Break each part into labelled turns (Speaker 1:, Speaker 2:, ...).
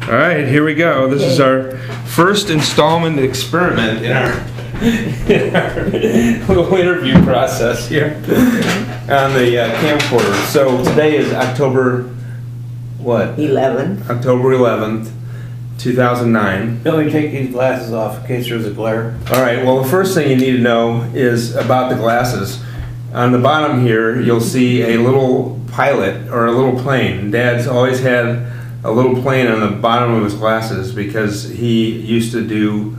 Speaker 1: All right, here we go. This is our first installment experiment in our little interview process here on the camcorder. So today is October, what?
Speaker 2: 11th.
Speaker 1: October 11th, 2009.
Speaker 3: Let me take these glasses off in case there's a glare.
Speaker 1: All right, well, the first thing you need to know is about the glasses. On the bottom here, you'll see a little pilot or a little plane. Dad's always had a little plane on the bottom of his glasses because he used to do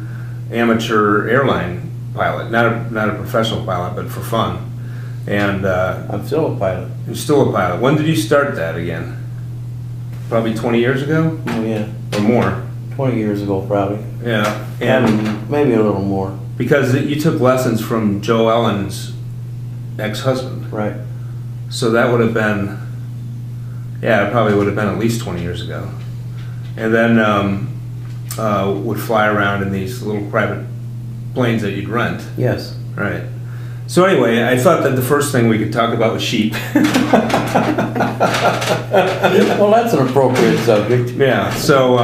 Speaker 1: amateur airline pilot, not a professional pilot, but for fun. And
Speaker 3: I'm still a pilot.
Speaker 1: you're still a pilot. When did you start that again? Probably 20 years ago?
Speaker 3: Oh yeah,
Speaker 1: Or more?
Speaker 3: 20 years ago probably.
Speaker 1: Yeah. And
Speaker 3: Maybe a little more.
Speaker 1: because you took lessons from Joe Ellen's ex-husband.
Speaker 3: Right.
Speaker 1: So that would have been, yeah, it probably would have been at least 20 years ago. And then would fly around in these little private planes that you'd rent.
Speaker 3: Yes.
Speaker 1: Right. So anyway, I thought that the first thing we could talk about was sheep.
Speaker 3: Well, that's an appropriate subject.
Speaker 1: Yeah, so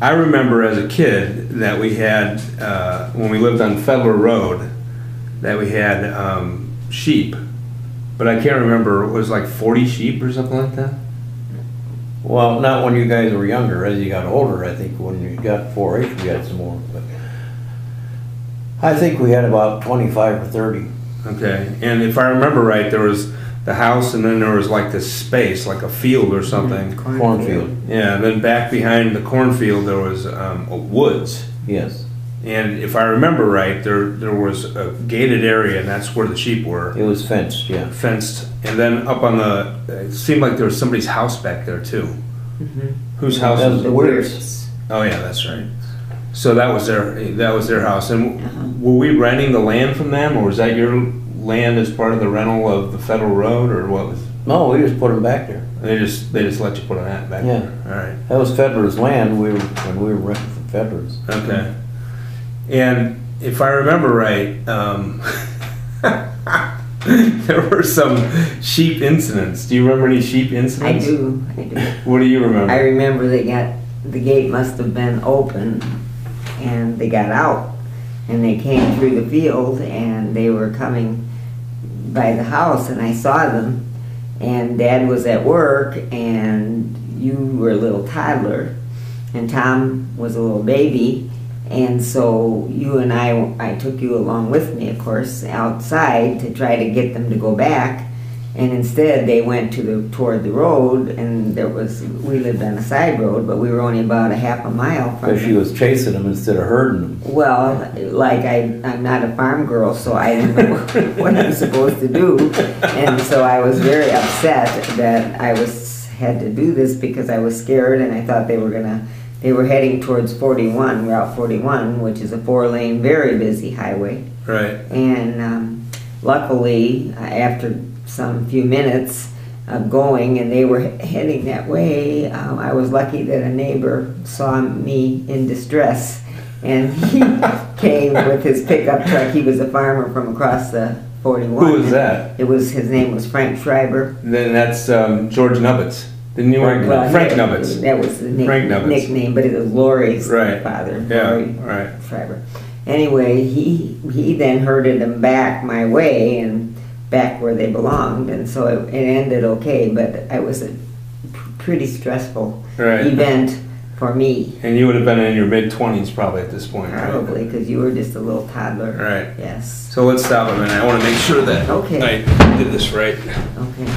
Speaker 1: I remember as a kid that we had, when we lived on Fedler Road, that we had sheep. But I can't remember, it was like 40 sheep or something like that?
Speaker 3: Well, not when you guys were younger. As you got older, I think when you got 4-H, we had some more. But I think we had about 25 or 30.
Speaker 1: Okay, and if I remember right, there was the house and then there was like this space, like a field or something.
Speaker 3: Cornfield.
Speaker 1: Yeah, and then back behind the cornfield there was woods.
Speaker 3: Yes.
Speaker 1: And if I remember right, there was a gated area, and that's where the sheep were.
Speaker 3: It was fenced, yeah.
Speaker 1: Fenced. And then up on the, it seemed like there was somebody's house back there too.
Speaker 2: Mm-hmm.
Speaker 1: Whose house
Speaker 3: That
Speaker 1: was
Speaker 3: was
Speaker 1: it?
Speaker 3: the Weirds.
Speaker 1: Oh yeah, that's right. So that was their house. And were we renting the land from them, or was that your land as part of the rental of the Federal Road, or what was?
Speaker 3: No, we just put them back there.
Speaker 1: They just let you put on that back
Speaker 3: Yeah.
Speaker 1: there. All right.
Speaker 3: That was Fedler's land when we were renting from Fedler's.
Speaker 1: Okay. And if I remember right, there were some sheep incidents. Do you remember any sheep
Speaker 2: I
Speaker 1: incidents?
Speaker 2: do.
Speaker 1: What do you remember?
Speaker 2: I remember the gate must have been open and they got out and they came through the field and they were coming by the house and I saw them and Dad was at work and you were a little toddler and Tom was a little baby. And so you and I took you along with me, of course, outside to try to get them to go back. And instead they went toward the road, and we lived on a side road, but we were only about a half a mile from
Speaker 3: Because she was chasing them instead of herding them.
Speaker 2: Well, like I'm not a farm girl, so I didn't know what I'm supposed to do. And so I was very upset that had to do this because I was scared and I thought they were heading towards 41, Route 41, which is a 4-lane, very busy highway.
Speaker 1: Right.
Speaker 2: And luckily, after some few minutes of going, and they were heading that way, I was lucky that a neighbor saw me in distress, and he came with his pickup truck. He was a farmer from across the 41.
Speaker 1: Who was that?
Speaker 2: His name was Frank Schreiber.
Speaker 1: Then that's George Nubbets. The New York Frank Nubbets.
Speaker 2: That was the
Speaker 1: Nubbets.
Speaker 2: nickname, but it was Lori's father.
Speaker 1: Yeah,
Speaker 2: Lori
Speaker 1: right.
Speaker 2: Schreiber. Anyway, he then herded them back my way and back where they belonged, and so it ended okay. But it was a pretty stressful event for me.
Speaker 1: And you would have been in your mid-20s probably at this point, right?
Speaker 2: Probably, because you were just a little toddler.
Speaker 1: Right.
Speaker 2: Yes.
Speaker 1: So let's stop a minute. I want to make sure that
Speaker 2: Okay.
Speaker 1: I did this right.
Speaker 2: Okay.